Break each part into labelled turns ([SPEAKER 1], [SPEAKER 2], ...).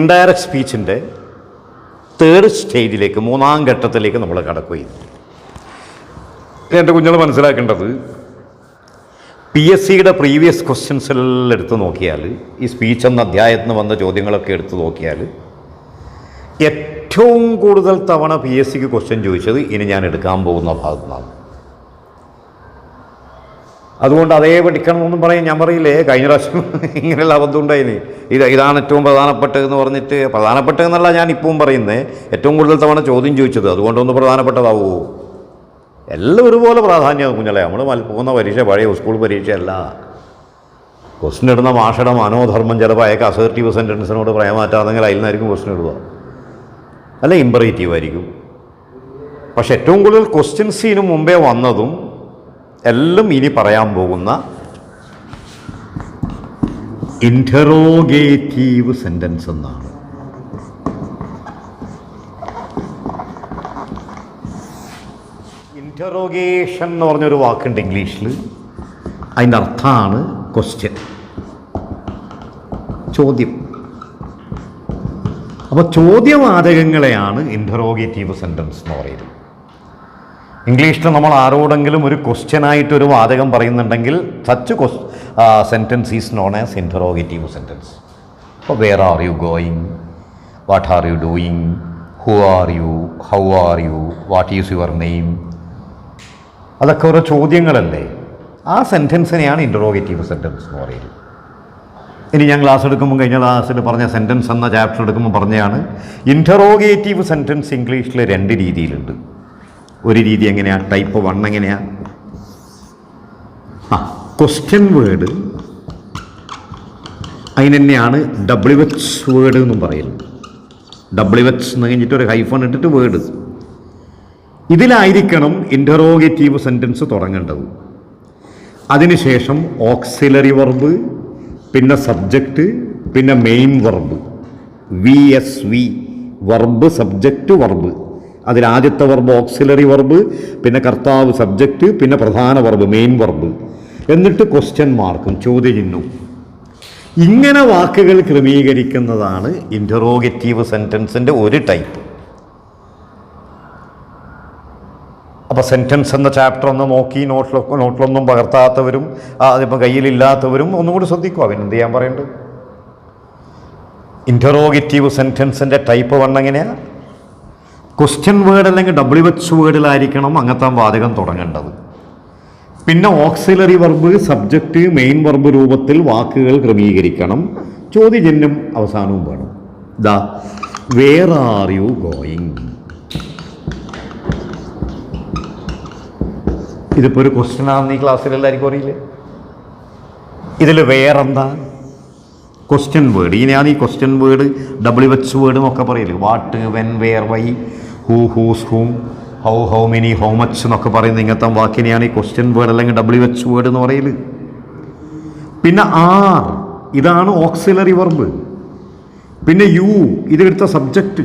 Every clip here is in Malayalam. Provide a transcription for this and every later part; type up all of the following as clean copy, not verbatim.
[SPEAKER 1] ഇൻഡയറക്റ്റ് സ്പീച്ചിൻ്റെ തേർഡ് സ്റ്റേജിലേക്ക്, മൂന്നാം ഘട്ടത്തിലേക്ക് നമ്മൾ കടക്കുകയും. എൻ്റെ കുഞ്ഞുങ്ങൾ മനസ്സിലാക്കേണ്ടത്, പി എസ് സിയുടെ പ്രീവിയസ് ക്വസ്റ്റ്യൻസെല്ലാം എടുത്ത് നോക്കിയാൽ, ഈ സ്പീച്ച് എന്ന അധ്യായത്തിൽ നിന്ന് വന്ന ചോദ്യങ്ങളൊക്കെ എടുത്ത് നോക്കിയാൽ, ഏറ്റവും കൂടുതൽ തവണ പി എസ് സിക്ക് ക്വസ്റ്റ്യൻ ചോദിച്ചത് ഇനി ഞാൻ എടുക്കാൻ പോകുന്ന ഭാഗത്തു നിന്നാണ്. അതുകൊണ്ട് അതേ പഠിക്കണമെന്നൊന്നും പറയാൻ ഞാൻ പറയില്ലേ, കഴിഞ്ഞ പ്രാവശ്യം ഇങ്ങനെയുള്ള അബദ്ധം ഉണ്ടായിന്. ഇതാണ് ഏറ്റവും പ്രധാനപ്പെട്ടതെന്ന് പറഞ്ഞിട്ട്, പ്രധാനപ്പെട്ടതെന്നല്ല ഞാൻ ഇപ്പം പറയുന്നത്, ഏറ്റവും കൂടുതൽ തവണ ചോദ്യം ചോദിച്ചത് അതുകൊണ്ടൊന്ന് പ്രധാനപ്പെട്ടതാവുമോ? എല്ലാം ഒരുപോലെ പ്രാധാന്യം കുഞ്ഞല്ലേ. നമ്മൾ പോകുന്ന പരീക്ഷ പഴയ സ്കൂൾ പരീക്ഷയല്ല. ക്വസ്റ്റ്യൻ ഇടുന്ന മാഷയുടെ മനോധർമ്മം ചിലപ്പോൾ അയാൾക്ക് അസേർട്ടീവ് സെൻറ്റൻസിനോട് പ്രേമാറ്റാതെങ്കിൽ അതിൽ നിന്നായിരിക്കും ക്വസ്റ്റ്യൻ ഇടുക, അല്ല ഇമ്പറേറ്റീവ് ആയിരിക്കും. പക്ഷെ ഏറ്റവും കൂടുതൽ ക്വസ്റ്റ്യൻസ് ഇതിനു മുമ്പേ വന്നതും എല്ലാം ഇനി പറയാൻ പോകുന്ന ഇൻറ്ററോഗേറ്റീവ് സെൻറ്റൻസ് എന്നാണ്. ഇൻറ്ററോഗേഷൻ എന്ന് പറഞ്ഞൊരു വാക്കുണ്ട് ഇംഗ്ലീഷിൽ. അതിൻ്റെ അർത്ഥമാണ് ക്വസ്റ്റ്യൻ, ചോദ്യം. അപ്പോൾ ചോദ്യവാചകങ്ങളെയാണ് ഇൻറ്ററോഗേറ്റീവ് സെൻറ്റൻസ് എന്ന് പറയുന്നത്. ഇംഗ്ലീഷിൽ നമ്മൾ ആരോടെങ്കിലും ഒരു ക്വസ്റ്റ്യനായിട്ടൊരു വാചകം പറയുന്നുണ്ടെങ്കിൽ such sentence is known as interrogative sentence. അപ്പോൾ where are you going, what are you doing, who are you, how are you, what is your name, അതൊക്കെ ഓരോ ചോദ്യങ്ങളല്ലേ. ആ സെൻറ്റൻസിനെയാണ് ഇൻറ്ററോഗേറ്റീവ് സെൻറ്റൻസ് എന്ന് പറയുന്നത്. ഇനി ഞാൻ ക്ലാസ് എടുക്കുമ്പോൾ, കഴിഞ്ഞ ക്ലാസ്സിൽ പറഞ്ഞ സെൻറ്റൻസ് എന്ന ചാപ്റ്റർ എടുക്കുമ്പോൾ പറഞ്ഞതാണ്, ഇൻറ്ററോഗേറ്റീവ് സെൻറ്റൻസ് ഇംഗ്ലീഷിൽ രണ്ട് രീതിയിലുണ്ട്. ഒരു രീതി എങ്ങനെയാണ്, ടൈപ്പ് 1 എങ്ങനെയാണ്, ക്വസ്റ്റ്യൻ വേർഡ്, അതിന് തന്നെയാണ് WH വേർഡ് എന്നും പറയുന്നത്. WH എന്ന് കഴിഞ്ഞിട്ട് ഒരു ഹൈഫൺ ഇട്ടിട്ട് വേർഡ്. ഇതിലായിരിക്കണം ഇൻറ്ററോഗേറ്റീവ് സെൻറ്റൻസ് തുടങ്ങേണ്ടത്. അതിനുശേഷം ഓക്സിലറി വെർബ്, പിന്നെ സബ്ജക്റ്റ്, പിന്നെ main verb, VSV, verb subject verb. അതിലാദ്യത്തെ വെർബ് ഓക്സിലറി വെർബ്, പിന്നെ കർത്താവ് സബ്ജക്റ്റ്, പിന്നെ പ്രധാന വെർബ് മെയിൻ വെർബ്, എന്നിട്ട് ക്വസ്റ്റ്യൻ മാർക്കും ചോദ്യചിഹ്നവും. ഇങ്ങനെ വാക്കുകൾ ക്രമീകരിക്കുന്നതാണ് ഇൻറ്ററോഗേറ്റീവ് സെൻറ്റൻസിൻ്റെ ഒരു ടൈപ്പ്. അപ്പോൾ സെൻറ്റൻസ് എന്ന ചാപ്റ്റർ ഒന്ന് നോക്കി നോട്ടിലൊന്നും പകർത്താത്തവരും അതിപ്പോൾ കയ്യിലില്ലാത്തവരും ഒന്നും കൂടി ശ്രദ്ധിക്കുക. പിന്നെന്ത് ചെയ്യാൻ പറയേണ്ടത്? ഇൻറ്ററോഗേറ്റീവ് സെൻറ്റൻസിൻ്റെ ടൈപ്പ് 1 എങ്ങനെയാണ്? ക്വസ്റ്റ്യൻ വേർഡ് അല്ലെങ്കിൽ WH വേർഡിലായിരിക്കണം അങ്ങനത്തെ വാചകം തുടങ്ങേണ്ടത്. പിന്നെ auxiliary verb, subject, main verb രൂപത്തിൽ വാക്കുകൾ ക്രമീകരിക്കണം. ചോദ്യചിഹ്നം അവസാനവും വേണം. ദാ വേർ ആർ യു ഗോയിങ്, ഇതിപ്പോൾ ഒരു ക്വസ്റ്റ്യൻ ആണെന്ന് ഈ ക്ലാസ്സിൽ എല്ലാവർക്കും അറിയില്ലേ? ഇതിൽ വേറെന്താ? Question word. ഇനിയാണ് ഈ ക്വസ്റ്റ്യൻ വേർഡ് WH വേർഡ് എന്നൊക്കെ പറയില്ലേ. What, when, where, why, who, whose, whom, how, how many, how much എന്നൊക്കെ പറയുന്ന ഇങ്ങനത്തെ വാക്കിനെയാണ് ഈ ക്വസ്റ്റ്യൻ വേർഡ് അല്ലെങ്കിൽ WH വേർഡ് എന്ന് പറയൽ. പിന്നെ ആർ, ഇതാണ് ഓക്സിലറി വെർബ്. പിന്നെ യു, ഇതെടുത്ത സബ്ജക്റ്റ്.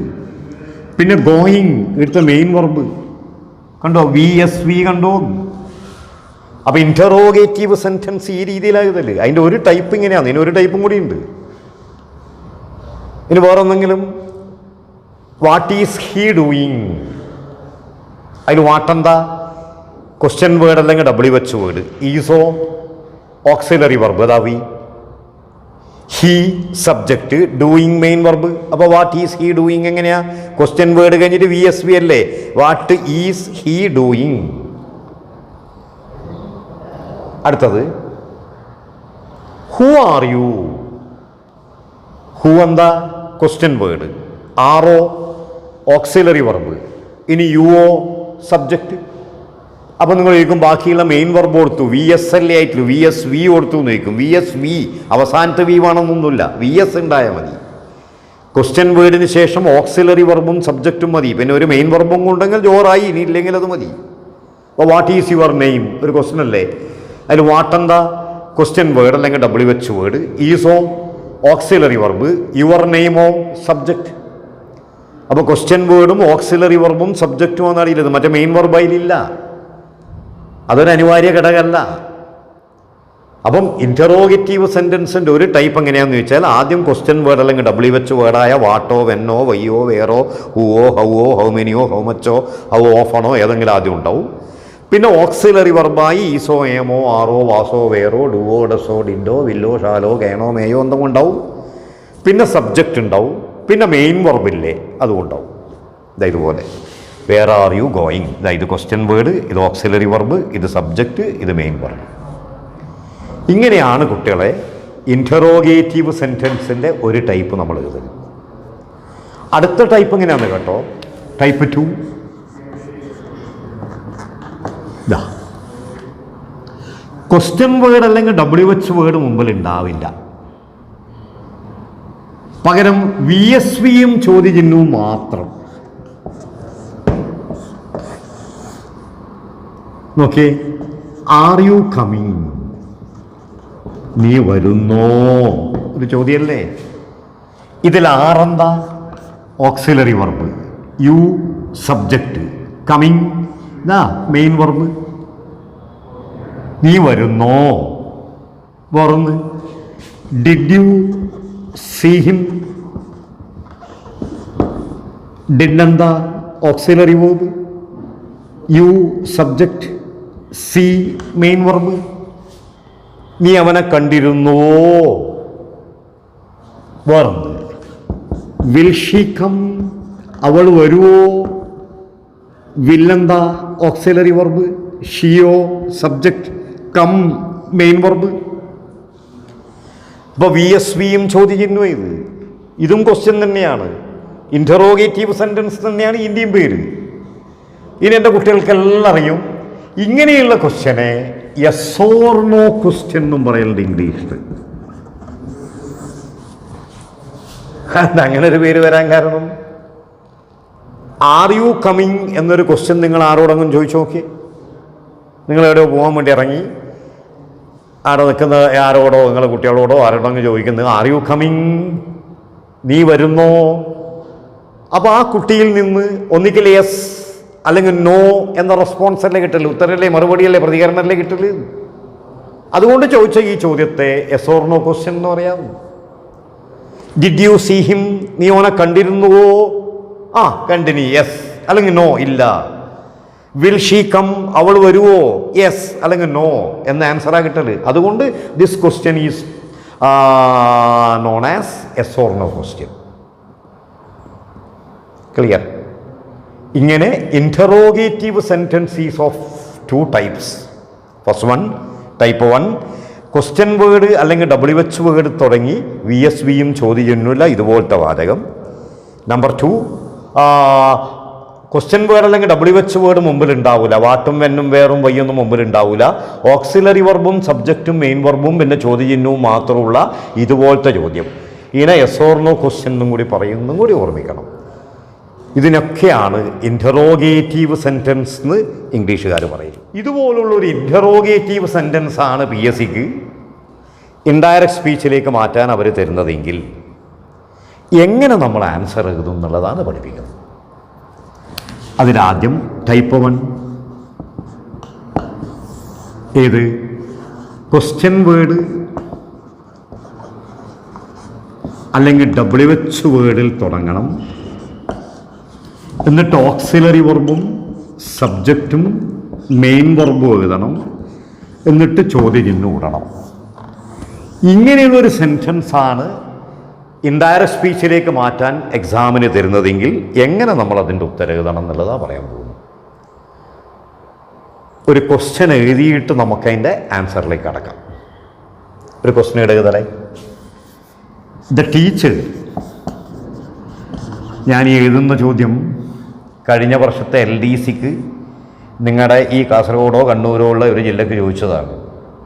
[SPEAKER 1] പിന്നെ ഗോയിങ്, എടുത്ത മെയിൻ വെർബ്. കണ്ടോ, VSV കണ്ടോ? അപ്പോൾ ഇൻറ്ററോഗേറ്റീവ് സെൻറ്റൻസ് ഈ രീതിയിലായതല്ലേ. അതിൻ്റെ ഒരു ടൈപ്പ് ഇങ്ങനെയാണ്, ഇതിന് ഒരു ടൈപ്പും കൂടി ഉണ്ട്. ഇനി വേറൊന്നെങ്കിലും, വാട്ട് ഈസ് ഹീ ഡൂയിങ്, അതിൽ വാട്ടെന്താ? ക്വസ്റ്റ്യൻ വേർഡ് അല്ലെങ്കിൽ WH വേർഡ്. ഈസോ ഓക്സിലറി വെർബ്, അതാ V. He subject, doing main verb. അപ്പോൾ വാട്ട് ഈസ് ഹീ ഡൂയിങ് എങ്ങനെയാ? ക്വസ്റ്റ്യൻ വേർഡ് കഴിഞ്ഞിട്ട് VSV അല്ലേ. What is he doing. അടുത്തത് ഹു ആർ യു. ഹു എന്താ? Question word. ആറോ ഓക്സിലറി വെർബ്. ഇനി യുവോ സബ്ജക്റ്റ്. അപ്പോൾ നിങ്ങൾ ചോദിക്കും ബാക്കിയുള്ള മെയിൻ വെർബ് കൊടുത്തു, VSL ആയിട്ടുള്ളൂ, VSV കൊടുത്തു എന്ന് ചോദിക്കും. VSV അവസാനത്തെ V വേണമെന്നൊന്നുമില്ല, VS ഉണ്ടായാൽ മതി. ക്വസ്റ്റ്യൻ വേർഡിന് ശേഷം ഓക്സിലറി വെർബും സബ്ജക്റ്റും മതി. പിന്നെ ഒരു മെയിൻ വെർബും ഉണ്ടെങ്കിൽ ജോറായി, ഇനി ഇല്ലെങ്കിൽ അത് മതി. അപ്പോൾ വാട്ട് ഈസ് യുവർ നെയിം ഒരു ക്വസ്റ്റ്യൻ അല്ലേ. അതിൽ വാട്ട് എന്താ? ക്വസ്റ്റ്യൻ വേർഡ് അല്ലെങ്കിൽ WH വേർഡ്. ഈസോ ഓക്സിലറി വെർബ്. യുവർ നെയിമോ സബ്ജക്റ്റ്. അപ്പോൾ ക്വസ്റ്റ്യൻ വേർഡും ഓക്സിലറി വെർബും സബ്ജക്റ്റും എന്നറിയില്ലത്. മറ്റേ മെയിൻ വെർബ് അതിലില്ല, അതൊരു അനിവാര്യ ഘടകമല്ല. അപ്പം ഇൻ്ററോഗേറ്റീവ് സെൻറ്റൻസിൻ്റെ ഒരു ടൈപ്പ് എങ്ങനെയാണെന്ന് ചോദിച്ചാൽ ആദ്യം ക്വസ്റ്റ്യൻ വേർഡ് അല്ലെങ്കിൽ WH വേർഡായ വാട്ടോ, വെന്നോ, വയ്യോ, വേറോ, ഹൂവോ, ഹൗവോ, ഹൗ മെനിയോ, ഹൗ മച്ചോ, ഹൗ ഓഫണോ ഏതെങ്കിലും ആദ്യം ഉണ്ടാവും. പിന്നെ ഓക്സിലറി വർബായി ഈസോ, ഏമോ, ആറോ, വാസോ, വേറോ, ഡുവോ, ഡസോ, ഡിഡോ, വില്ലോ, ഷാലോ, ഗേണോ, മേയോ എന്തെങ്കിലും ഉണ്ടാവും. പിന്നെ സബ്ജക്റ്റ് ഉണ്ടാവും. പിന്നെ മെയിൻ വർബില്ലേ അതും ഉണ്ടാവും. ഇതുപോലെ വേർ ആർ യു ഗോയിങ്, ഇത് ക്വസ്റ്റ്യൻ വേർഡ്, ഇത് ഓക്സിലറി വർബ്, ഇത് സബ്ജക്റ്റ്, ഇത് മെയിൻ വർബ്. ഇങ്ങനെയാണ് കുട്ടികളെ ഇൻ്ററോഗേറ്റീവ് സെൻറ്റൻസിൻ്റെ ഒരു ടൈപ്പ് നമ്മൾ എഴുതുന്നത്. അടുത്ത ടൈപ്പ് എങ്ങനെയാണെന്ന് കേട്ടോ. ടൈപ്പ് 2 ക്വസ്റ്റ്യൻ വേർഡ് അല്ലെങ്കിൽ WH വേർഡ് മുമ്പിൽ ഉണ്ടാവില്ല. പകരം VSVയും ചോദ്യചിഹ്നവും മാത്രം. നോക്കേ, ആർ യു കമ്മിങ്, നീ വരുന്നോ, ഒരു ചോദ്യമല്ലേ. ഇതിൽ ആറെന്താ? Auxiliary verb, you subject, coming main verb. നീ വരുന്നോ, വേറൊന്ന് did you see him, did എന്താ? Auxiliary verb, you subject, see main verb. നീ അവനെ കണ്ടിരുന്നുവോ, വേറൊന്ന് വിൽ ഷീ കം, അവൾ വരുവോ, വില്ലെന്താ? ഓക്സിലറി വർബ്, ഷിയോ സബ്ജക്റ്റ്, കം മെയിൻ വർബ്. അപ്പോൾ VSVയും ചോദ്യചിഹ്നവും ഇതും ക്വസ്റ്റ്യൻ തന്നെയാണ്, ഇൻ്ററോഗേറ്റീവ് സെൻറ്റൻസ് തന്നെയാണ് ഇന്ത്യൻ പേര്. ഇനി എൻ്റെ കുട്ടികൾക്കെല്ലാം അറിയും ഇങ്ങനെയുള്ള ക്വസ്റ്റ്യനെ യെസ് ഓർ നോ ക്വസ്റ്റ്യൻ എന്നും പറയുന്നുണ്ട് ഇംഗ്ലീഷിൽ. അങ്ങനെ ഒരു പേര് വരാൻ കാരണം ആർ യു കമ്മിങ് എന്നൊരു ക്വസ്റ്റ്യൻ നിങ്ങൾ ആരോടെങ്കിലും ചോദിച്ചു നോക്കി. നിങ്ങൾ എവിടെയോ പോകാൻ വേണ്ടി ഇറങ്ങി, ആരോ നിൽക്കുന്ന ആരോടോ നിങ്ങളുടെ കുട്ടികളോടോ ആരോടെങ്കിലും ചോദിക്കുന്നത് ആർ യു കമ്മിങ്, നീ വരുന്നോ. അപ്പോൾ ആ കുട്ടിയിൽ നിന്ന് ഒന്നിക്കൽ യെസ് അല്ലെങ്കിൽ നോ എന്ന റെസ്പോൺസ് അല്ലേ കിട്ടല്, ഉത്തരല്ലേ, മറുപടിയല്ലേ, പ്രതികരണമല്ലേ കിട്ടല്. അതുകൊണ്ട് ചോദിച്ച ഈ ചോദ്യത്തെ യെസ് ഓർ നോ ക്വസ്റ്റ്യൻ എന്ന് പറയാം. ഡിഡ് യു സീ ഹിം, നീ ഓനെ കണ്ടിരുന്നുവോ, കണ്ടിനി, യെസ് അല്ലെങ്കിൽ നോ, ഇല്ല. വിൽ ഷീ കം, അവൾ വരുവോ, യെസ് അല്ലെങ്കിൽ നോ എന്ന ആൻസറാണ് കിട്ടല്. അതുകൊണ്ട് this question is known as yes or no question. Clear? ഇങ്ങനെ interrogative sentence is of 2 types. First one, type 1 question word അല്ലെങ്കിൽ WH വേർഡ് തുടങ്ങി VSVയും ചോദ്യചിഹ്നമില്ല ഇതുപോലത്തെ വാചകം. നമ്പർ 2 ക്വസ്റ്റ്യൻ വേർഡ് അല്ലെങ്കിൽ WH വേർഡ് മുമ്പിൽ ഉണ്ടാവില്ല, വാട്ടും വെന്നും വേറും വയ്യൊന്നും മുമ്പിൽ ഉണ്ടാവില്ല. ഓക്സിലറി വർബും സബ്ജക്റ്റും മെയിൻ വർബും പിന്നെ ചോദ്യചിഹ്നവും മാത്രമുള്ള ഇതുപോലത്തെ ചോദ്യം. ഇതിനെ യെസ് ഓർ നോ ക്വസ്റ്റ്യൻ എന്നും കൂടി പറയുന്നതും കൂടി ഓർമ്മിക്കണം. ഇതിനൊക്കെയാണ് ഇൻ്ററോഗേറ്റീവ് സെൻറ്റൻസ് എന്ന് ഇംഗ്ലീഷുകാർ പറയും. ഇതുപോലുള്ളൊരു ഇൻ്ററോഗേറ്റീവ് സെൻറ്റൻസ് ആണ് PSCക്ക് ഇൻഡയറക്റ്റ് സ്പീച്ചിലേക്ക് മാറ്റാൻ അവർ തരുന്നതെങ്കിൽ എങ്ങനെ നമ്മൾ ആൻസർ എഴുതും എന്നുള്ളതാണ് പഠിപ്പിക്കുന്നത്. അതിലാദ്യം ടൈപ്പ് 1 ഏത്? ക്വസ്റ്റ്യൻ വേർഡ് അല്ലെങ്കിൽ WH വേർഡിൽ തുടങ്ങണം. എന്നിട്ട് ഓക്സിലറി വർബും സബ്ജക്റ്റും മെയിൻ വർബും എഴുതണം. എന്നിട്ട് ചോദ്യചിഹ്നം ഇടണം. ഇങ്ങനെയുള്ളൊരു സെൻറ്റൻസാണ് ഇൻഡയറക്റ്റ് സ്പീച്ചിലേക്ക് മാറ്റാൻ എക്സാമിന് തരുന്നതെങ്കിൽ എങ്ങനെ നമ്മൾ അതിൻ്റെ ഉത്തരം എഴുതണം എന്നുള്ളതാണ് പറയാൻ പോകുന്നത്. ഒരു ക്വസ്റ്റ്യൻ എഴുതിയിട്ട് നമുക്കതിൻ്റെ ആൻസറിലേക്ക് കടക്കാം. ഒരു ക്വസ്റ്റ്യൻ എഴുതലേ. ദ ടീച്ചർ, ഞാൻ ഈ എഴുതുന്ന ചോദ്യം കഴിഞ്ഞ വർഷത്തെ LDCക്ക് നിങ്ങളുടെ ഈ കാസർഗോഡോ കണ്ണൂരോ ഉള്ള ഒരു ജില്ലക്ക് ചോദിച്ചതാണ്.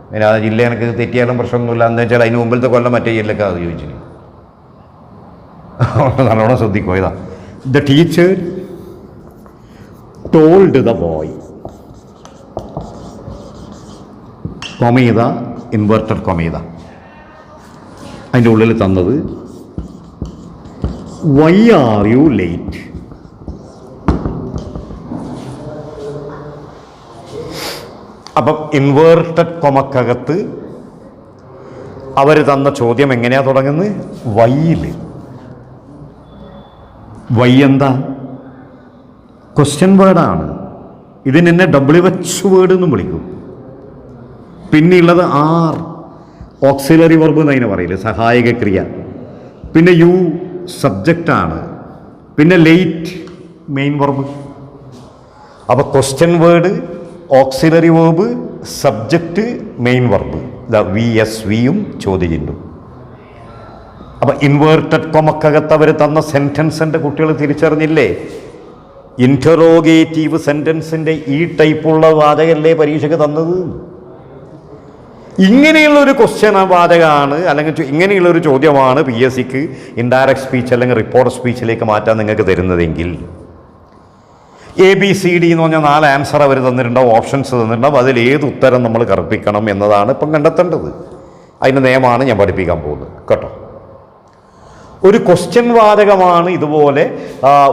[SPEAKER 1] പിന്നെ ആ ജില്ല എനിക്ക് തെറ്റിയാലും പ്രശ്നമൊന്നുമില്ല. എന്താ വെച്ചാൽ അതിന് മുമ്പിലത്തെ കൊല്ലം മറ്റേ ജില്ലക്ക് അത് ചോദിച്ചിന്. നല്ലോണം ശ്രദ്ധിക്കുക. ഇതാ the teacher told the boy, കൊമീത ഇൻവെർട്ടഡ് കൊമീത, അതിൻ്റെ ഉള്ളിൽ തന്നത് വൈ ആർ യു ലേറ്റ്. അപ്പം ഇൻവേർട്ടഡ് കൊമക്കകത്ത് അവർ തന്ന ചോദ്യം എങ്ങനെയാ തുടങ്ങുന്നത്? വൈയിൽ. വൈ എന്താ? ക്വസ്റ്റ്യൻ വേർഡാണ്. ഇതിനെന്നെ WH വേർഡ് എന്നും വിളിക്കും. പിന്നെയുള്ളത് ആർ, ഓക്സിലറി വെർബ് എന്നതിനെ പറയില്ലേ, സഹായക ക്രിയ. പിന്നെ യു സബ്ജക്റ്റാണ്. പിന്നെ ലേറ്റ് മെയിൻ വെർബ്. അപ്പോൾ question word, auxiliary verb, subject, main verb. VSVയും ചോദ്യചിഹ്നവും. അപ്പം ഇൻവേർട്ടഡ് കൊമക്കകത്ത് അവർ തന്ന സെൻറ്റൻസിൻ്റെ കുട്ടികൾ തിരിച്ചറിഞ്ഞില്ലേ? ഇൻറ്ററോഗേറ്റീവ് സെൻറ്റൻസിൻ്റെ ഈ ടൈപ്പുള്ള വാചകല്ലേ പരീക്ഷയ്ക്ക് തന്നത്. ഇങ്ങനെയുള്ളൊരു ക്വസ്റ്റ്യൻ വാചകമാണ്, അല്ലെങ്കിൽ ഇങ്ങനെയുള്ളൊരു ചോദ്യമാണ് PSCക്ക് ഇൻഡയറക്റ്റ് സ്പീച്ച് അല്ലെങ്കിൽ റിപ്പോർട്ട് സ്പീച്ചിലേക്ക് മാറ്റാൻ നിങ്ങൾക്ക് തരുന്നതെങ്കിൽ ABCD എന്ന് പറഞ്ഞാൽ 4 ആൻസർ അവർ തന്നിട്ടുണ്ടാവും, ഓപ്ഷൻസ് തന്നിട്ടുണ്ടാവും. അതിൽ ഏത് ഉത്തരം നമ്മൾ കറുപ്പിക്കണം എന്നതാണ് ഇപ്പം കണ്ടെത്തേണ്ടത്. അതിൻ്റെ നിയമമാണ് ഞാൻ പഠിപ്പിക്കാൻ പോകുന്നത് കേട്ടോ. ഒരു ക്വസ്റ്റ്യൻ വാചകമാണ് ഇതുപോലെ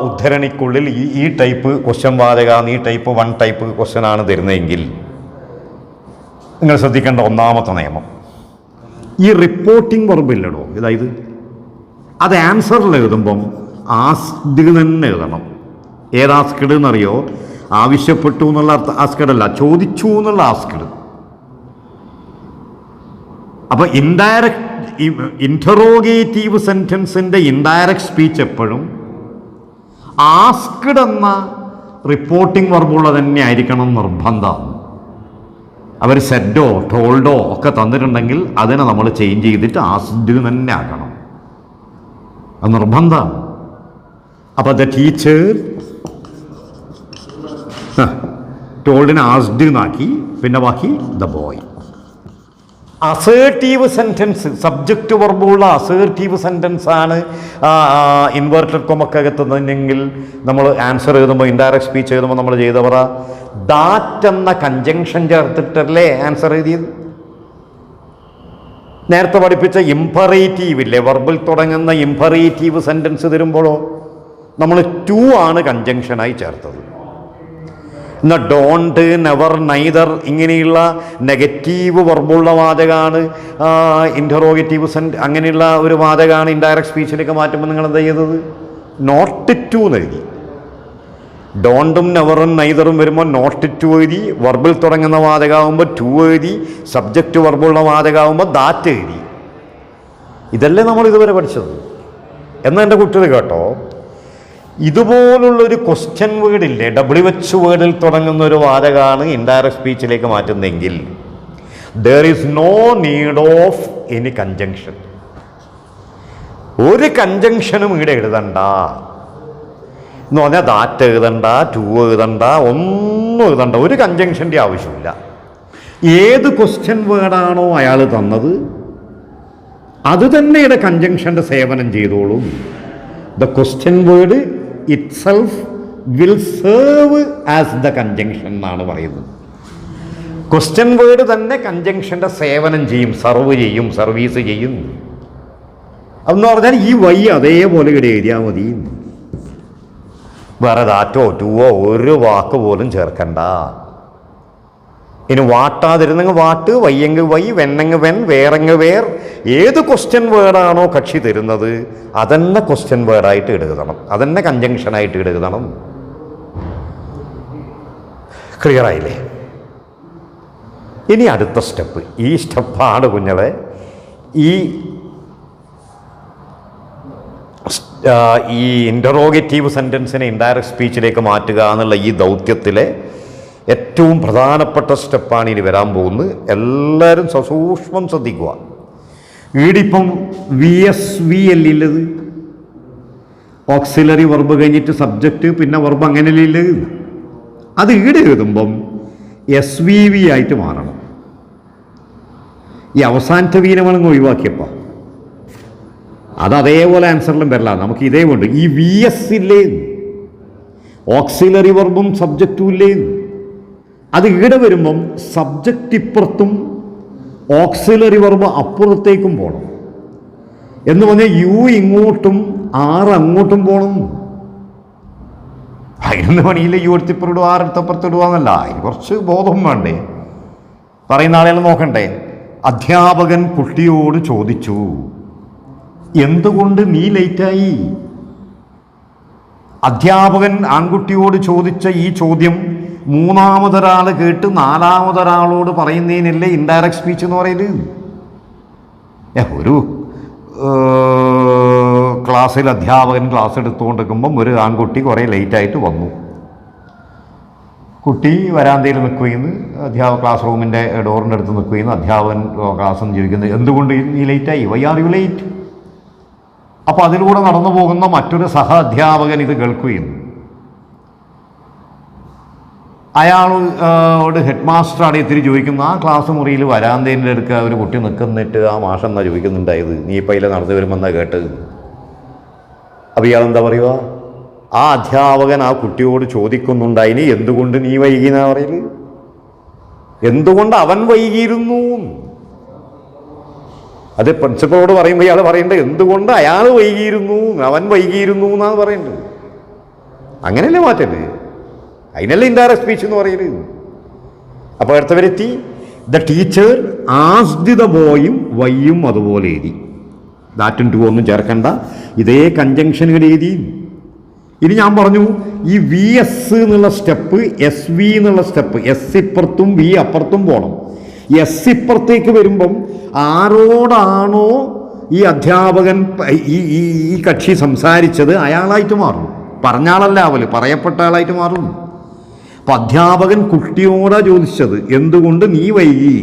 [SPEAKER 1] ഉദ്ധരണിക്കുള്ളിൽ ഈ ടൈപ്പ് ക്വസ്റ്റ്യൻ വാചകമാണ്, ഈ ടൈപ്പ് 1 ടൈപ്പ് ക്വസ്റ്റ്യൻ ആണ് തരുന്നതെങ്കിൽ നിങ്ങൾ ശ്രദ്ധിക്കേണ്ട ഒന്നാമത്തെ നിയമം, ഈ റിപ്പോർട്ടിംഗ് വെർബില്ലടോ, അതായത് അത് ആൻസറിൽ എഴുതുമ്പം ആസ്ക്ഡ് തന്നെ എഴുതണം. ഏത് ആസ്ക്ഡ് എന്നറിയോ? ആവശ്യപ്പെട്ടു എന്നുള്ള ആസ്ക്ഡ് അല്ല, ചോദിച്ചു എന്നുള്ള ആസ്ക്ഡ്. അപ്പം ഇൻറ്ററോഗേറ്റീവ് സെൻറ്റൻസിൻ്റെ ഇൻഡയറക്റ്റ് സ്പീച്ച് എപ്പോഴും ആസ്ക്ഡ് എന്ന റിപ്പോർട്ടിംഗ് വെർബുള്ള തന്നെ ആയിരിക്കണം നിർബന്ധം. അവർ സെഡോ ടോൾഡോ ഒക്കെ തന്നിട്ടുണ്ടെങ്കിൽ അതിനെ നമ്മൾ ചേഞ്ച് ചെയ്തിട്ട് ആസ്ക്ഡ് തന്നെ ആക്കണം. അത് നിർബന്ധമാണ്. അപ്പോൾ ദ ടീച്ചർ ടോൾഡിനെ ആസ്ക്ഡ് എന്നാക്കി, പിന്നെ ബാക്കി the boy. Assertive sentence, subject വെർബുള്ള അസേർട്ടീവ് സെൻറ്റൻസ് ആണ് ഇൻവേർട്ടഡ് കൊമക്കകത്തുന്നെങ്കിൽ നമ്മൾ ആൻസർ എഴുതുമ്പോൾ, ഇൻഡയറക്റ്റ് സ്പീച്ച് എഴുതുമ്പോൾ നമ്മൾ ചെയ്തവർ ദാറ്റ് എന്ന കഞ്ചങ്ഷൻ ചേർത്തിട്ടല്ലേ ആൻസർ എഴുതിയത്. നേരത്തെ പഠിപ്പിച്ച ഇംപറേറ്റീവ് ഇല്ലേ, വെർബിൽ തുടങ്ങുന്ന ഇംപറേറ്റീവ് സെൻറ്റൻസ് തരുമ്പോഴോ നമ്മൾ ടു ആണ് കഞ്ചങ്ഷനായി ചേർത്തത്. എന്നാൽ ഡോണ്ട്, നെവർ, നൈദർ ഇങ്ങനെയുള്ള നെഗറ്റീവ് വെർബുള്ള വാചകമാണ് ഇൻറ്ററോഗേറ്റീവ് അങ്ങനെയുള്ള ഒരു വാചകമാണ് ഇൻഡയറക്റ്റ് സ്പീച്ചിലേക്ക് മാറ്റുമ്പോൾ നിങ്ങൾ എന്താ ചെയ്തത്? നോട്ട് ടു എന്ന് എഴുതി. ഡോണ്ടും നെവറും നൈദറും വരുമ്പോൾ നോട്ട് ടു എഴുതി, വെർബിൽ തുടങ്ങുന്ന വാചകമാകുമ്പോൾ ടു എഴുതി, സബ്ജക്റ്റ് വെർബുള്ള വാചകമാകുമ്പോൾ ദാറ്റ് എഴുതി. ഇതല്ലേ നമ്മൾ ഇതുവരെ പഠിച്ചത്. എന്നാൽ എൻ്റെ കുട്ടികൾ കേട്ടോ, ഇതുപോലുള്ളൊരു ക്വസ്റ്റ്യൻ വേർഡില്ലേ, WH വേർഡിൽ തുടങ്ങുന്ന ഒരു വാചകമാണ് ഇൻഡയറക്റ്റ് സ്പീച്ചിലേക്ക് മാറ്റുന്നതെങ്കിൽ there is no need of any conjunction. ഒരു കഞ്ചങ്ഷനും ഇവിടെ എഴുതണ്ട എന്ന് പറഞ്ഞാൽ ദാറ്റ് എഴുതണ്ട, ടു എഴുതണ്ട, ഒന്നും എഴുതണ്ട. ഒരു കഞ്ചങ്ഷൻ്റെ ആവശ്യമില്ല. ഏത് ക്വസ്റ്റ്യൻ വേർഡാണോ അയാൾ തന്നത് അത് തന്നെ ഇവിടെ കഞ്ചങ്ഷൻ്റെ സേവനം ചെയ്തോളും. The question word itself will serve as the conjunction എന്നാണ് പറയുന്നത്. ക്വസ്റ്റ്യൻ വേർഡ് തന്നെ കഞ്ചങ്ഷൻ്റെ സേവനം ചെയ്യും, സർവ് ചെയ്യും, സർവീസ് ചെയ്യും. എന്ന് പറഞ്ഞാൽ ഈ വൈ അതേപോലെ ഇവിടെ എഴുതിയാൽ മതി. വേറെ ദാറ്റോ ടുവോ ഒരു വാക്ക് പോലും ചേർക്കണ്ട. ഇനി വാട്ടാതിരുന്നെങ്കിൽ വാട്ട്, വയ്യെങ്കിൽ വൈ, വെന്നെങ്കിൽ വെൻ, വേറെങ്കിൽ വേർ. ഏത് ക്വസ്റ്റ്യൻ വേർഡാണോ കക്ഷി തരുന്നത് അതന്നെ ക്വസ്റ്റ്യൻ വേർഡായിട്ട് എഴുതണം, അതന്നെ കഞ്ചങ്ഷനായിട്ട് എഴുതണം. ക്ലിയർ ആയില്ലേ? ഇനി അടുത്ത സ്റ്റെപ്പ്, ഈ സ്റ്റെപ്പാണ് കുഞ്ഞളെ ഈ ഇൻറ്ററോഗേറ്റീവ് സെൻറ്റൻസിനെ ഇൻഡയറക്റ്റ് സ്പീച്ചിലേക്ക് മാറ്റുക എന്നുള്ള ഈ ദൗത്യത്തിലെ ഏറ്റവും പ്രധാനപ്പെട്ട സ്റ്റെപ്പാണ് ഇനി വരാൻ പോകുന്നത്. എല്ലാവരും സസൂക്ഷ്മം ശ്രദ്ധിക്കുക. ഈടിപ്പം VSV അല്ലില്ലത്, ഓക്സിലറി വെർബ് കഴിഞ്ഞിട്ട് സബ്ജക്റ്റ് പിന്നെ വെർബ് അങ്ങനെയല്ലേ. അത് ഈടെ എഴുതുമ്പം SVV ആയിട്ട് മാറണം. ഈ അവസാനത്തെ വീനമണങ്ങ് ഒഴിവാക്കിയപ്പോൾ അത് അതേപോലെ ആൻസറിലും വരില്ല. നമുക്ക് ഇതേ കൊണ്ട് ഈ VS ഇല്ലേ, ഓക്സിലറി വെർബും സബ്ജക്റ്റും ഇല്ലേ, അത് ഈടെ വരുമ്പം സബ്ജക്റ്റ് ഇപ്പുറത്തും ഓക്സിലറി വെർബ് അപ്പുറത്തേക്കും പോകണം. എന്ന് പറഞ്ഞാൽ യു ഇങ്ങോട്ടും ആറ് അങ്ങോട്ടും പോകണം. അതിനൊന്നും പണിയില്ല. യു എടുത്തിപ്പുറം ആറ് എടുത്തപ്പുറത്തിടുക എന്നല്ല, അതിന് കുറച്ച് ബോധം വേണ്ടേ, പറയുന്ന ആളുകൾ നോക്കണ്ടേ. അധ്യാപകൻ കുട്ടിയോട് ചോദിച്ചു, എന്തുകൊണ്ട് നീ ലേറ്റായി? അധ്യാപകൻ ആൺകുട്ടിയോട് ചോദിച്ച ഈ ചോദ്യം മൂന്നാമതൊരാൾ കേട്ട് നാലാമതൊരാളോട് പറയുന്നതിനല്ലേ ഇൻഡയറക്റ്റ് സ്പീച്ച് എന്ന് പറയുന്നത്. ഒരു ക്ലാസ്സിൽ അധ്യാപകൻ ക്ലാസ് എടുത്തുകൊണ്ടിരിക്കുമ്പം ഒരു ആൺകുട്ടി കുറേ ലേറ്റായിട്ട് വന്നു. കുട്ടി വരാന്തയിൽ നിൽക്കുകയും ക്ലാസ് റൂമിൻ്റെ ഡോറിൻ്റെ അടുത്ത് നിൽക്കുകയും അധ്യാപകൻ ക്ലാസ് ചോദിക്കുന്നത്, എന്തുകൊണ്ട് നീ ലേറ്റായി? Why are you late? അപ്പോൾ അതിലൂടെ നടന്നു പോകുന്ന മറ്റൊരു സഹ അധ്യാപകൻ ഇത് കേൾക്കുകയും അയാളോട് ഹെഡ് മാസ്റ്റർ അവിടെ എത്തിരി ചോദിക്കുന്നു, ആ ക്ലാസ് മുറിയിൽ വരാന്തേൻ്റെ അടുക്ക ഒരു കുട്ടി നിൽക്കുന്നിട്ട് ആ മാഷെന്നാ ചോദിക്കുന്നുണ്ടായത്, നീ ഇപ്പം അതിൽ നടന്നു വരുമെന്നാ കേട്ടത്. അപ്പോൾ ഇയാളെന്താ പറയുക? ആ അധ്യാപകൻ ആ കുട്ടിയോട് ചോദിക്കുന്നുണ്ടായിനി, എന്തുകൊണ്ട് നീ വൈകി എന്നാ പറയല്? എന്തുകൊണ്ട് അവൻ വൈകിയിരുന്നു? അത് പ്രിൻസിപ്പളോട് പറയുമ്പോൾ ഇയാൾ പറയേണ്ടത് എന്തുകൊണ്ട് അയാൾ വൈകിയിരുന്നു, അവൻ വൈകിയിരുന്നു എന്നാണ് പറയേണ്ടത്. അങ്ങനെയല്ലേ മാറ്റല്ലേ? അതിനല്ലേ ഇൻഡയറക്റ്റ് സ്പീച്ച് എന്ന് പറയുന്നത്. അപ്പോൾ അടുത്തവരെത്തി, ദ ടീച്ചർ ആസ്ക്ഡ് ദ ബോയും, വൈയും അതുപോലെ എഴുതി. ദാറ്റും ടു ഒന്നും ചേർക്കണ്ട, ഇതേ കൺജങ്ഷനുകൾ എഴുതി. ഇനി ഞാൻ പറഞ്ഞു, ഈ വി എസ് എന്നുള്ള സ്റ്റെപ്പ് എസ് വി എന്നുള്ള സ്റ്റെപ്പ്, എസ് ഇപ്പുറത്തും വി അപ്പുറത്തും പോകണം. എസ് ഇപ്പുറത്തേക്ക് വരുമ്പം ആരോടാണോ ഈ അധ്യാപകൻ ഈ കക്ഷി സംസാരിച്ചത് അയാളായിട്ട് മാറും. പറഞ്ഞാളല്ല അവല്, പറയപ്പെട്ട ആളായിട്ട് മാറും. അപ്പം അധ്യാപകൻ കുട്ടിയോടാണ് ചോദിച്ചത്, എന്തുകൊണ്ട് നീ വൈകി?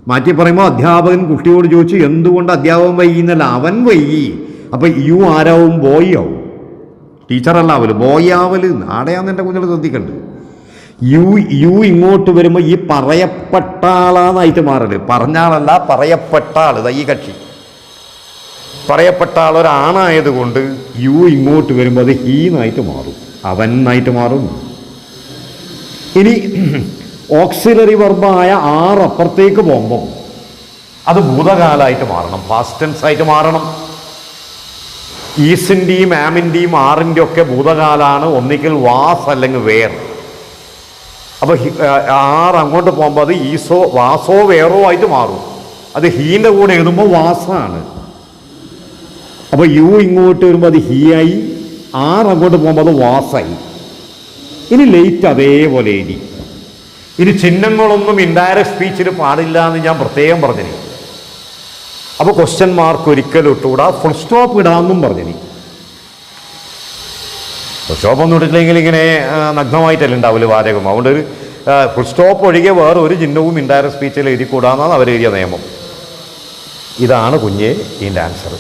[SPEAKER 1] മാറ്റി പറയുമ്പോൾ അധ്യാപകൻ കുട്ടിയോട് ചോദിച്ചു, എന്തുകൊണ്ട് അധ്യാപകൻ വൈകി എന്നല്ല, അവൻ വൈകി. അപ്പം യു ആരാവും? ബോയ് ആവും. ടീച്ചറല്ല ആവല്, ബോയ് ആവല്. ആടെയാന്ന് എൻ്റെ കുഞ്ഞുങ്ങൾ ശ്രദ്ധിക്കണ്ട്. യു ഇങ്ങോട്ട് വരുമ്പോൾ ഈ പറയപ്പെട്ട ആളാന്നായിട്ട് മാറല്. പറഞ്ഞ ആളല്ല, പറയപ്പെട്ട ആൾ. ഇതാ ഈ കക്ഷി പറയപ്പെട്ട ആൾ ഒരാണായതുകൊണ്ട് യു ഇങ്ങോട്ട് വരുമ്പോൾ അത് ഹീന്നായിട്ട് മാറും, അവൻ എന്നായിട്ട് മാറും. ഇനി ഓക്സിലറി വെർബായ ആർ അപ്പുറത്തേക്ക് പോകുമ്പോൾ അത് ഭൂതകാലമായിട്ട് മാറണം, പാസ്റ്റ് ടെൻസ് ആയിട്ട് മാറണം. ഈസിൻ്റെയും ആമിൻ്റെയും ആറിൻ്റെ ഒക്കെ ഭൂതകാലാണ് ഒന്നിക്കൽ വാസ് അല്ലെങ്കിൽ വേർ. അപ്പോൾ ആറ് അങ്ങോട്ട് പോകുമ്പോൾ അത് ഈസോ വാസോ വേറോ ആയിട്ട് മാറും. അത് ഹീൻ്റെ കൂടെ എഴുതുമ്പോൾ വാസാണ്. അപ്പോൾ യു ഇങ്ങോട്ട് വരുമ്പോൾ അത് ഹീ ആയി, ആറ് അങ്ങോട്ട് പോകുമ്പോൾ അത് വാസായി. ഇനി ലേറ്റ് അതേപോലെ എഴുതി. ഇനി ചിഹ്നങ്ങളൊന്നും ഇൻഡയറക്റ്റ് സ്പീച്ചിൽ പാടില്ല എന്ന് ഞാൻ പ്രത്യേകം പറഞ്ഞിനി. അപ്പോൾ ക്വസ്റ്റ്യൻ മാർക്ക് ഒരിക്കലും ഇട്ടുകൂടാ, ഫുൾ സ്റ്റോപ്പ് ഇടാമെന്നും പറഞ്ഞിനി. ഫുൾ സ്റ്റോപ്പ് ഒന്നും ഇട്ടില്ലെങ്കിൽ ഇങ്ങനെ നഗ്നമായിട്ടല്ല ഉണ്ടാവില്ല വാചകം. അതുകൊണ്ട് ഒരു ഫുൾ സ്റ്റോപ്പ് ഒഴികെ വേറെ ഒരു ചിഹ്നവും ഇൻഡയറക്റ്റ് സ്പീച്ചിൽ എഴുതിക്കൂടാന്നാണ് അവരെഴുതിയ നിയമം. ഇതാണ് കുഞ്ഞെ ഇതിൻ്റെ ആൻസർ.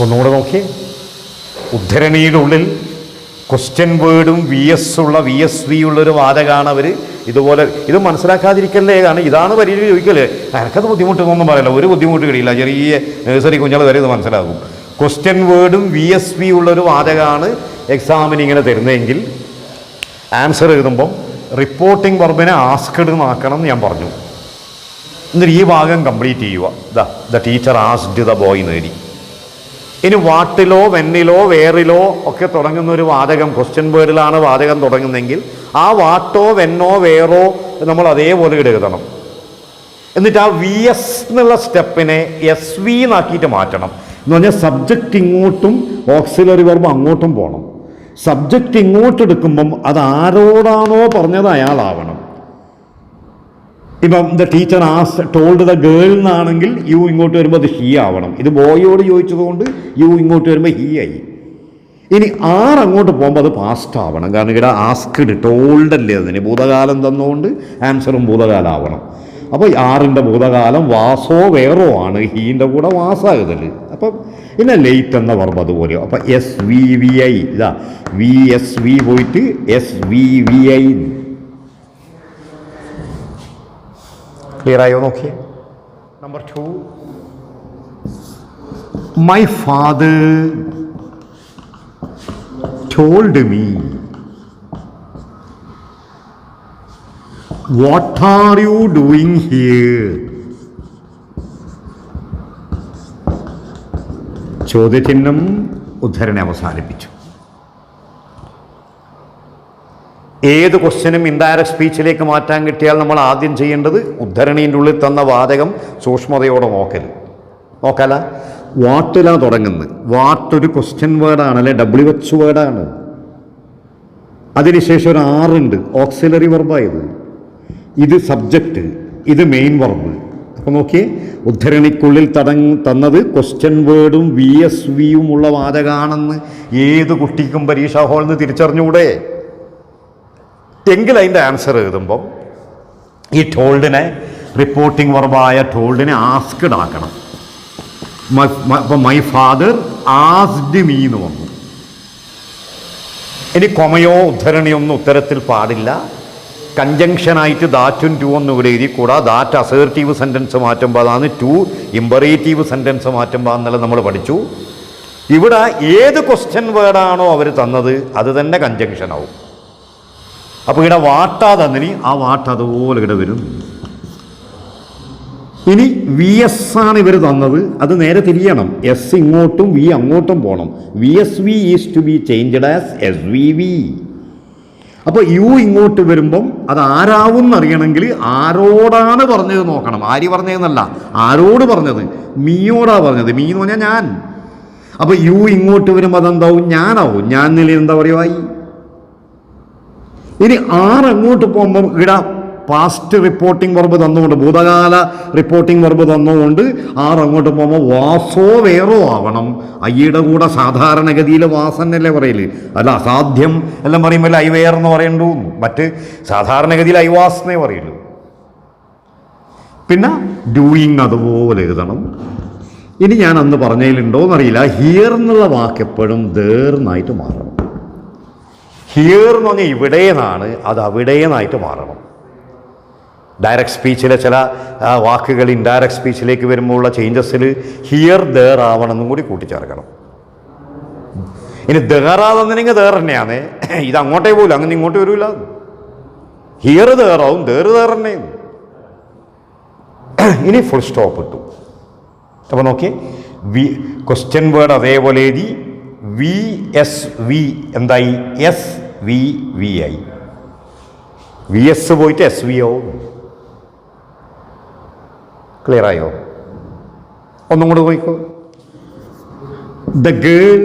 [SPEAKER 1] ഒന്നുകൂടെ നോക്കിയേ, ഉദ്ധരണിയുടെ ഉള്ളിൽ ക്വസ്റ്റ്യൻ വേർഡും വി എസ് ഉള്ള വി എസ് വി ഉള്ളൊരു വാചകമാണ് അവർ. ഇതുപോലെ ഇത് മനസ്സിലാക്കാതിരിക്കല്ലേ, കാരണം ഇതാണ് പരീക്ഷ ചോദിക്കല്ലേ. എനിക്കത് ബുദ്ധിമുട്ടൊന്നും പറയില്ല, ഒരു ബുദ്ധിമുട്ട് കഴിയില്ല. ചെറിയ നഴ്സറി കുഞ്ഞുങ്ങൾ വരെ ഇത് മനസ്സിലാകും. ക്വസ്റ്റ്യൻ വേർഡും വി എസ് വി ഉള്ളൊരു വാചകമാണ് എക്സാമിന് ഇങ്ങനെ തരുന്നതെങ്കിൽ ആൻസർ എഴുതുമ്പം റിപ്പോർട്ടിംഗ് വെർബിനെ ആസ്ക്ഡ് ആക്കണം എന്ന് ഞാൻ പറഞ്ഞു. എന്നിട്ട് ഈ ഭാഗം കംപ്ലീറ്റ് ചെയ്യുക. The teacher asked the boy നേടി. ഇനി വാട്ടിലോ വെന്നിലോ വേറിലോ ഒക്കെ തുടങ്ങുന്ന ഒരു വാചകം, ക്വസ്റ്റ്യൻ വേർഡിലാണ് വാചകം തുടങ്ങുന്നതെങ്കിൽ ആ വാട്ടോ വെന്നോ വേറോ നമ്മൾ അതേപോലെ എഴുതണം. എന്നിട്ട് ആ വി എസ് എന്നുള്ള സ്റ്റെപ്പിനെ എസ് വി എന്നാക്കിയിട്ട് മാറ്റണം. എന്ന് പറഞ്ഞാൽ സബ്ജക്റ്റ് ഇങ്ങോട്ടും ഓക്സിലറി വെർബ് അങ്ങോട്ടും പോകണം. സബ്ജക്റ്റ് ഇങ്ങോട്ട് എടുക്കുമ്പം അത് ആരോടാണോ പറഞ്ഞത് അയാളാവണം. ഇപ്പം the teacher told the girl എന്നാണെങ്കിൽ യു ഇങ്ങോട്ട് വരുമ്പോൾ അത് ഹീ ആവണം. ഇത് ബോയോട് ചോദിച്ചതുകൊണ്ട് യു ഇങ്ങോട്ട് വരുമ്പോൾ ഹീ ആയി. ഇനി ആർ അങ്ങോട്ട് പോകുമ്പോൾ അത് പാസ്റ്റ് ആവണം. കാരണം ഇവിടെ ആസ്ക്ഡ് ടോൾഡ് അല്ലേ, അതിന് ഭൂതകാലം തന്നുകൊണ്ട് ആൻസറും ഭൂതകാലമാവണം. അപ്പോൾ ആറിൻ്റെ ഭൂതകാലം വാസോ വേറോ ആണ്, ഹീൻ്റെ കൂടെ വാസാകുതൽ. അപ്പം പിന്നെ ലേറ്റ് എന്ന വർബ് അതുപോലെ. അപ്പം എസ് വി വി ഐ, ഇതാ വി എസ് വി പോയിട്ട് S V V I. Clear ആയോ നോക്കിയേ. Number 2, my father told me what are you doing here. ചോദ്യചിഹ്നം, ഉദ്ധരണി അവസാനിപ്പിച്ചു. ഏത് ക്വസ്റ്റ്യനും ഇൻഡയറക്റ്റ് സ്പീച്ചിലേക്ക് മാറ്റാൻ കിട്ടിയാൽ നമ്മൾ ആദ്യം ചെയ്യേണ്ടത് ഉദ്ധരണീൻ്റെ ഉള്ളിൽ തന്ന വാചകം സൂക്ഷ്മതയോടെ നോക്കല. വാട്ടിലാണ് തുടങ്ങുന്നത്. വാട്ടൊരു ക്വസ്റ്റ്യൻ വേർഡാണ്, അല്ലെ WH വേർഡാണ്. അതിനുശേഷം ഒരു ആറുണ്ട്, ഓക്സിലറി വെർബായത്. ഇത് സബ്ജക്റ്റ്, ഇത് മെയിൻ വെർബ്. അപ്പോൾ നോക്കിയേ, ഉദ്ധരണിക്കുള്ളിൽ തന്നത് ക്വസ്റ്റ്യൻ വേർഡും VSVയും ഉള്ള വാചകമാണെന്ന് ഏത് കുട്ടിക്കും പരീക്ഷാ ഹാളിൽ നിന്ന് തിരിച്ചറിഞ്ഞുകൂടെ? എങ്കിൽ അതിൻ്റെ ആൻസർ എഴുതുമ്പം ഈ ടോൾഡിനെ, റിപ്പോർട്ടിംഗ് വെർബായ ടോൾഡിനെ ആസ്ക്ഡ് ആക്കണം. അപ്പം മൈ ഫാദർ ആസ്ഡ് മീ എന്ന് വന്നു. ഇനി കൊമയോ ഉദ്ധരണിയോ ഒന്നും ഉത്തരത്തിൽ പാടില്ല. കൺജങ്ഷനായിട്ട് ദാറ്റും ടു ഒന്നും ഇവിടെ എഴുതി കൂടാ. ദാറ്റ് അസേർട്ടീവ് സെൻറ്റൻസ് മാറ്റുമ്പോൾ അതാണ്, ടു ഇമ്പറേറ്റീവ് സെൻറ്റൻസ് മാറ്റുമ്പോൾ എന്നെല്ലാം നമ്മൾ പഠിച്ചു. ഇവിടെ ഏത് ക്വസ്റ്റ്യൻ വേർഡാണോ അവർ തന്നത് അത് തന്നെ കൺജങ്ഷനാവും. അപ്പോൾ ഇവിടെ വാട്ടാ തന്നിനി, ആ വാട്ട് അതുപോലെ ഇവിടെ വരും. ഇനി VS ആണ് ഇവർ തന്നത്, അത് നേരെ തിരിയണം. S ഇങ്ങോട്ടും V അങ്ങോട്ടും പോകണം. VSV is to be changed as SVV. അപ്പോൾ U ഇങ്ങോട്ട് വരുമ്പം അത് ആരാവും എന്നറിയണമെങ്കിൽ ആരോടാണ് പറഞ്ഞത് നോക്കണം. ആര് പറഞ്ഞതെന്നല്ല, ആരോട് പറഞ്ഞത്? മീയോടാ പറഞ്ഞത്. മീ എന്ന് പറഞ്ഞാൽ ഞാൻ. അപ്പോൾ U ഇങ്ങോട്ട് വരുമ്പോൾ അതെന്താവും? ഞാനാവും. ഞാൻ നിലയിൽ എന്താ പറയുക? ഇനി R അങ്ങോട്ട് പോകുമ്പം ഇവിടെ പാസ്റ്റ് റിപ്പോർട്ടിംഗ് വെർബ് തന്നുകൊണ്ട്, ഭൂതകാല റിപ്പോർട്ടിംഗ് വെർബ് തന്നുകൊണ്ട് R അങ്ങോട്ട് പോകുമ്പോൾ വാസോ വേറോ ആവണം. അയ്യുടെ കൂടെ സാധാരണഗതിയിൽ വാസന്നല്ലേ പറയല്, അല്ല അസാധ്യം എല്ലാം പറയുമ്പോൾ ഐ വേർ എന്ന് പറയണ്ടു. മറ്റ് സാധാരണഗതിയിൽ ഐവാസ് എന്നേ പറയുള്ളൂ. പിന്നെ ഡൂയിങ് അതുപോലെ എഴുതണം. ഇനി ഞാൻ അന്ന് പറഞ്ഞതിലുണ്ടോയെന്നറിയില്ല, ഹിയർ എന്നുള്ള വാക്ക് എപ്പോഴും ദേർ എന്നായിട്ട് മാറണം. ഹിയർ എന്ന് പറഞ്ഞാൽ ഇവിടേന്നാണ്, അത് അവിടേന്നായിട്ട് മാറണം. ഡയറക്റ്റ് സ്പീച്ചിലെ ചില വാക്കുകൾ ഇൻഡയറക്റ്റ് സ്പീച്ചിലേക്ക് വരുമ്പോഴുള്ള ചേഞ്ചസിൽ ഹിയർ ദേർ ആവണമെന്നും കൂടി കൂട്ടിച്ചേർക്കണം. ഇനി ദേറാതെന്നെങ്കിൽ ദേർ തന്നെയാണ്, ഇത് അങ്ങോട്ടേ പോലും അങ്ങനെ ഇങ്ങോട്ട് വരില്ല. ഹിയർ ദേറാവും, ദേർ ദേർ തന്നെ. ഇനി ഫുൾ സ്റ്റോപ്പ് ഇട്ടു. അപ്പോൾ നോക്കിയേ, ക്വസ്റ്റ്യൻ വേർഡ് അതേപോലെ എഴുതി. VSV എന്തായി? SVV ആയി. VS പോയിട്ട് SV ആവും. ക്ലിയർ ആയോ? ഒന്നും കൂടെ പോയിക്കോ. The girl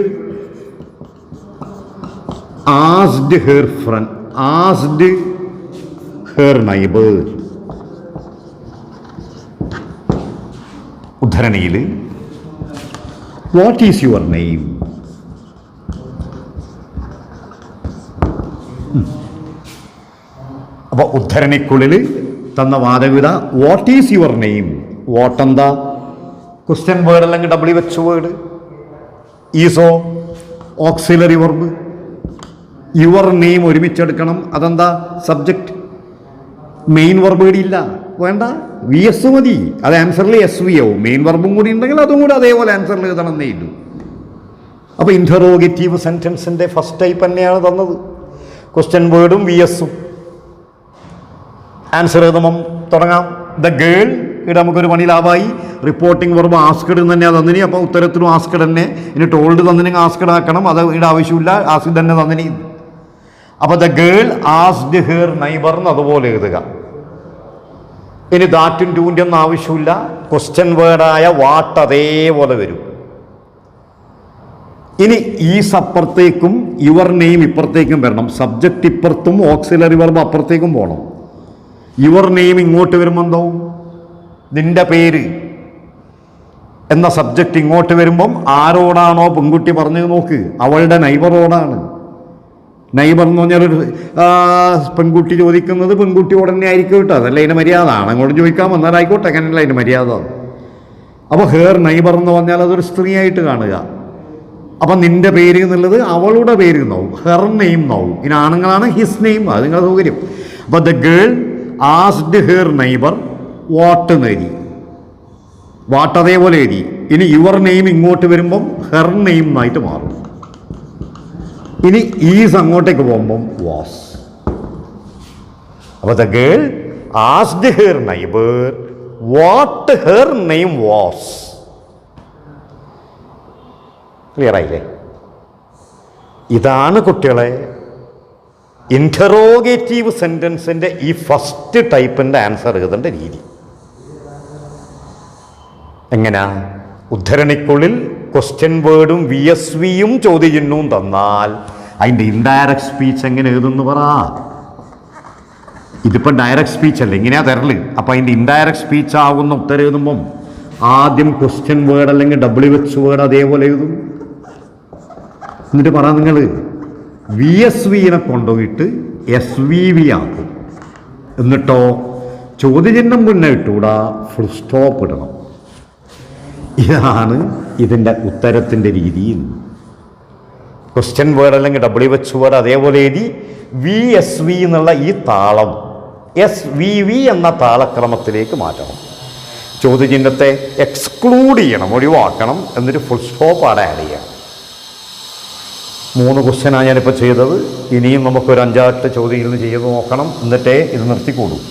[SPEAKER 1] asked her friend, asked her neighbour. ഉദ്ധരണിയിൽ വാട്ട് ഈസ് യുവർ നെയിം? അപ്പോൾ ഉദ്ധരണിക്കുള്ളിൽ തന്ന വാദവിധ what is your name. What എന്താ? ക്വസ്റ്റ്യൻ വേർഡ് അല്ലെങ്കിൽ WH വേർഡ്. ഈസോ ഓക്സിലറി വെർബ്. യുവർ നെയിം ഒരുമിച്ചെടുക്കണം, അതെന്താ? സബ്ജക്റ്റ്. മെയിൻ വെർബ് കൂടി ഇല്ല, വേണ്ട, VS മതി. അത് ആൻസറിൽ SV ആവും. മെയിൻ വെർബും കൂടി ഉണ്ടെങ്കിൽ അതും കൂടി അതേപോലെ ആൻസറിൽ എഴുതണം എന്നേ ഇല്ലൂ. അപ്പോൾ ഇൻറ്ററോഗേറ്റീവ് സെൻറ്റൻസിൻ്റെ ഫസ്റ്റ് ടൈപ്പ് തന്നെയാണ് തന്നത്, ക്വസ്റ്റ്യൻ വേർഡും VSഉം. ആൻസർ എഴുതുമ്പം തുടങ്ങാം. ദ ഗേൾ, ഇവിടെ നമുക്കൊരു പണി ലാഭമായി. റിപ്പോർട്ടിംഗ് വെർബ് ആസ്കഡ് തന്നെയാണ് തന്നിനി, അപ്പോൾ ഉത്തരത്തിനും ആസ്കഡ് തന്നെ. ഇനി ടോൾഡ് തന്നിനെങ്കിൽ ആസ്കഡ് ആക്കണം, അത് ഇവിടെ ആവശ്യമില്ല, ആസ്കഡ് തന്നെ തന്നിനി. അപ്പോൾ the girl asked her neighbour എന്ന് അതുപോലെ എഴുതുക. ഇനി ദാറ്റും ടൂൻ്റെ ഒന്നും ആവശ്യമില്ല, ക്വസ്റ്റ്യൻ വേർഡായ വാട്ട് അതേപോലെ വരും. ഇനി ഈസ് അപ്പുറത്തേക്കും യുവർ നെയിം ഇപ്പുറത്തേക്കും വരണം. സബ്ജക്റ്റ് ഇപ്പുറത്തും ഓക്സിലറി വെർബ് അപ്പുറത്തേക്കും പോകണം. യുവർ നെയിം ഇങ്ങോട്ട് വരുമ്പോൾ എന്താവും? നിന്റെ പേര് എന്ന സബ്ജക്റ്റ് ഇങ്ങോട്ട് വരുമ്പം ആരോടാണോ പെൺകുട്ടി പറഞ്ഞത് നോക്ക്, അവളുടെ നൈബറോടാണ്. നൈബർ എന്ന് പറഞ്ഞാൽ പെൺകുട്ടി ചോദിക്കുന്നത് പെൺകുട്ടിയോട് തന്നെ ആയിരിക്കും കേട്ടോ, അതല്ല അതിൻ്റെ മര്യാദ. ആണങ്ങോട്ട് ചോദിക്കാൻ വന്നാലായിക്കോട്ടെ, അങ്ങനെയല്ല അതിൻ്റെ മര്യാദ. അപ്പോൾ ഹെയർ നൈബർ എന്ന് പറഞ്ഞാൽ അതൊരു സ്ത്രീയായിട്ട് കാണുക. അപ്പം നിന്റെ പേര് എന്നുള്ളത് അവളുടെ പേര് എന്നാവും, ഹെർ നെയിം എന്നാവും. ഇനി ആണുങ്ങളാണ് ഹിസ് നെയിം, അത് നിങ്ങളുടെ സൗകര്യം. അപ്പോൾ the girl asked her neighbour what എന്ന് എഴുതി, വാട്ട് അതേപോലെ എഴുതി. ഇനി യുവർ നെയിം ഇങ്ങോട്ട് വരുമ്പം ഹെർ നെയിം എന്നായിട്ട് മാറും. ഇനി ഈസ് അങ്ങോട്ടേക്ക് പോകുമ്പം വാസ്. അപ്പോൾ the girl asked her neighbour what her name was. Clear ആയില്ലേ? ഇതാണ് കുട്ടികളെ ഇൻറ്ററോഗേറ്റീവ് സെൻറ്റൻസിൻ്റെ ഈ ഫസ്റ്റ് ടൈപ്പിൻ്റെ ആൻസർ എഴുതേണ്ട രീതി എങ്ങനെയാ? ഉദ്ധരണിക്കുള്ളിൽ ക്വസ്റ്റ്യൻ വേർഡും VSVയും ചോദ്യചിഹ്നവും തന്നാൽ അതിൻ്റെ ഇൻഡയറക്റ്റ് സ്പീച്ച് എങ്ങനെ എഴുതുന്നു പറ. ഇതിപ്പോൾ ഡയറക്റ്റ് സ്പീച്ച് അല്ലേ, ഇങ്ങനെയാ തരല്. അപ്പം അതിൻ്റെ ഇൻഡയറക്റ്റ് സ്പീച്ച് ആകുന്ന ഉത്തരം എഴുതുമ്പം ആദ്യം ക്വസ്റ്റ്യൻ വേർഡ് അല്ലെങ്കിൽ WH വേർഡ് അതേപോലെ എഴുതും. എന്നിട്ട് പറ നിങ്ങൾ VSVനെ കൊണ്ടുപോയിട്ട് SVV ആക്കും. എന്നിട്ടോ ചോദ്യചിഹ്നം മുന്നേ ഇട്ടുകൂടാ, ഫുൾ സ്റ്റോപ്പ് ഇടണം. ഇതാണ് ഇതിൻ്റെ ഉത്തരത്തിൻ്റെ രീതിയിൽ. ക്വസ്റ്റ്യൻ വേർഡ് അല്ലെങ്കിൽ WH വേർഡ് അതേപോലെ എഴുതി VSV എന്നുള്ള ഈ താളം SVV എന്ന താളക്രമത്തിലേക്ക് മാറ്റണം. ചോദ്യചിഹ്നത്തെ എക്സ്ക്ലൂഡ് ചെയ്യണം, ഒഴിവാക്കണം. എന്നിട്ട് ഫുൾ സ്റ്റോപ്പ് അവിടെ ആഡ് ചെയ്യണം. 3 ക്വസ്റ്റ്യനാണ് ഞാനിപ്പോൾ ചെയ്തത്. ഇനിയും നമുക്കൊരു 5-8 ചോദ്യങ്ങൾ ചെയ്ത് നോക്കണം. എന്നിട്ടേ ഇത് നിർത്തിക്കൂടും.